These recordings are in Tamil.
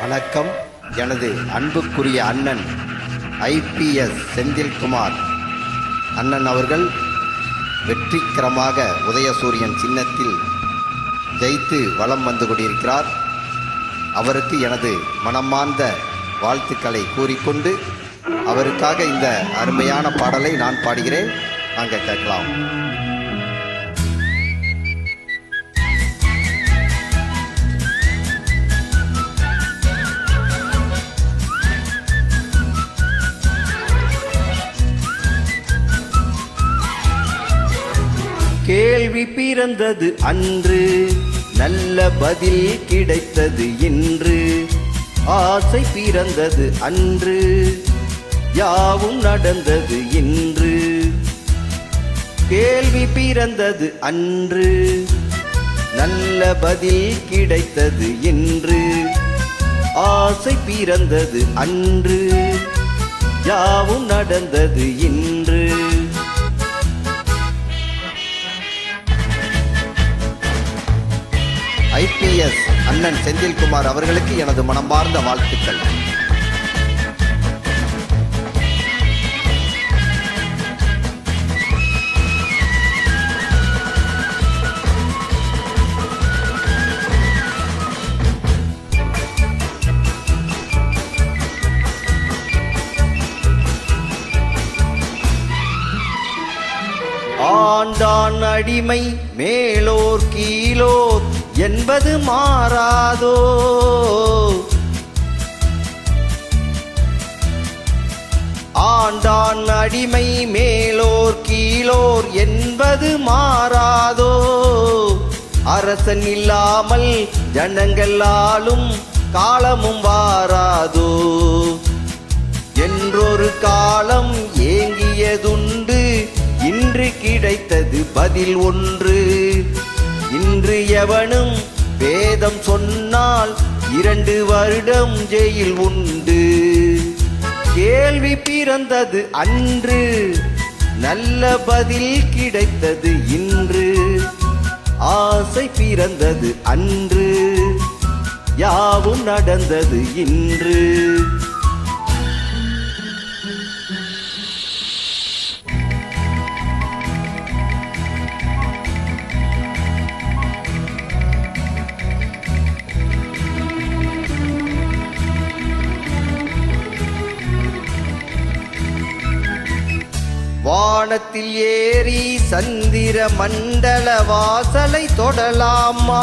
வணக்கம். எனது அன்புக்குரிய அண்ணன் IPS செந்தில்குமார் அண்ணன் அவர்கள் வெற்றிகரமாக உதயசூரியன் சின்னத்தில் ஜெயித்து வலம் வந்து கொண்டிருக்கிறார். அவருக்கு எனது மனமார்ந்த வாழ்த்துக்களை கூறிக்கொண்டு அவருக்காக இந்த அருமையான பாடலை நான் பாடுகிறேன். நாங்கள் கேட்கலாம். கேள்வி பிறந்தது அன்று, நல்ல பதில் கிடைத்தது இன்று. ஆசை பிறந்தது அன்று, யாவும் நடந்தது இன்று. கேள்வி பிறந்தது அன்று, நல்ல பதில் கிடைத்தது இன்று. ஆசை பிறந்தது அன்று, யாவும் நடந்தது இன்று. IPS அண்ணன் செந்தில்குமார் அவர்களுக்கு எனது மனமார்ந்த வாழ்த்துக்கள். ஆண்டான் அடிமை மேலோர் கீழோர் என்பது மாறாதோ. ஆண்டான் அடிமை மேலோர் கீழோர் என்பது மாறாதோ. அரசன் இல்லாமல் ஜனங்கள் ஆளும் காலமும் வாராதோ. என்றொரு காலம் ஏங்கியதுண்டு, இன்று கிடைத்தது பதில் ஒன்று. இன்று எவனும் வேதம் சொன்னால் 2 வருடம் ஜெயில் உண்டு. கேள்வி பிறந்தது அன்று, நல்ல பதில் கிடைத்தது இன்று. ஆசை பிறந்தது அன்று, யாவும் நடந்தது இன்று. வானத்தில் ஏறி சந்திர மண்டல வாசலை தொடலாமா.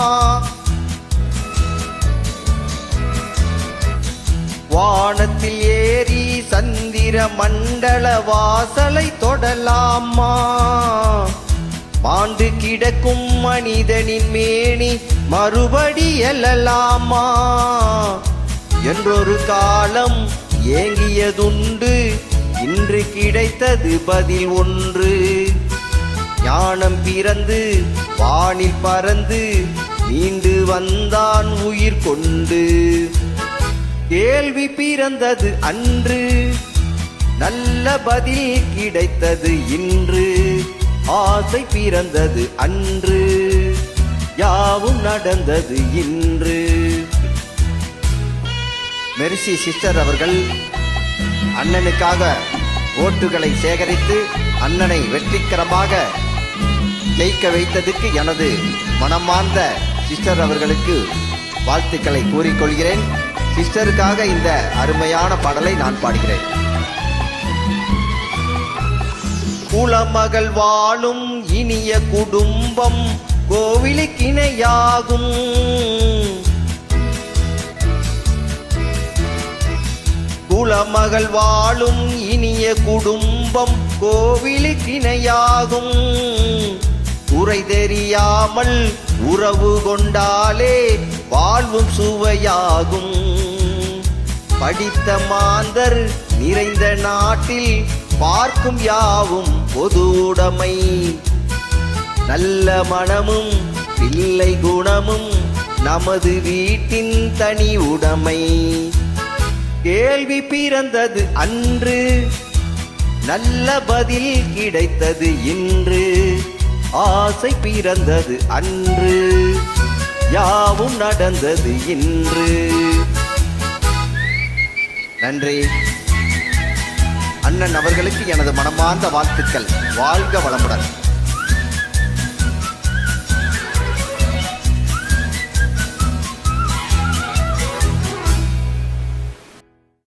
வானத்தில் ஏறி சந்திர மண்டல வாசலை தொடலாமா. மாண்டு கிடக்கும் மனிதனின் மேனி மறுபடி எழலாமா. என்றொரு காலம் ஏங்கியதுண்டு, இன்று கிடைத்தது பதில் ஒன்று. ஞானம் பிறந்து வானில் பறந்து மீண்டு வந்தான் உயிர் கொண்டு. கேள்வி பிறந்தது அன்று, நல்ல பதில் கிடைத்தது இன்று. ஆசை பிறந்தது அன்று, யாவும் நடந்தது இன்று. மெர்சி சிஸ்டர் அவர்கள் அண்ணனுக்காக ஓட்டுகளை சேகரித்து அண்ணனை வெற்றிகரமாக ஜெயிக்க வைத்ததுக்கு எனது மனமார்ந்த சிஸ்டர் அவர்களுக்கு வாழ்த்துக்களை கூறிக்கொள்கிறேன். சிஸ்டருக்காக இந்த அருமையான பாடலை நான் பாடுகிறேன். குலமகள் வாழும் இனிய குடும்பம் கோவிலுக்கிணையாகும். குலமகள் வாழும் இனிய குடும்பம் கோவிலுக்கிணையாகும். குறை தெரியாமல் உறவு கொண்டாலே வாழ்வும் சுவையாகும். படித்த மாந்தர் நிறைந்த நாட்டில் பார்க்கும் யாவும் பொது உடைமை. நல்ல மனமும் பிள்ளை குணமும் நமது வீட்டின் தனி உடைமை. கேள்வி பிறந்தது அன்று, நல்ல பதில் கிடைத்தது இன்று. ஆசை பிறந்தது அன்று, யாவும் நடந்தது இன்று. நன்றி. அண்ணன் அவர்களுக்கு எனது மனமார்ந்த வாழ்த்துக்கள். வாழ்க வளமுடன்.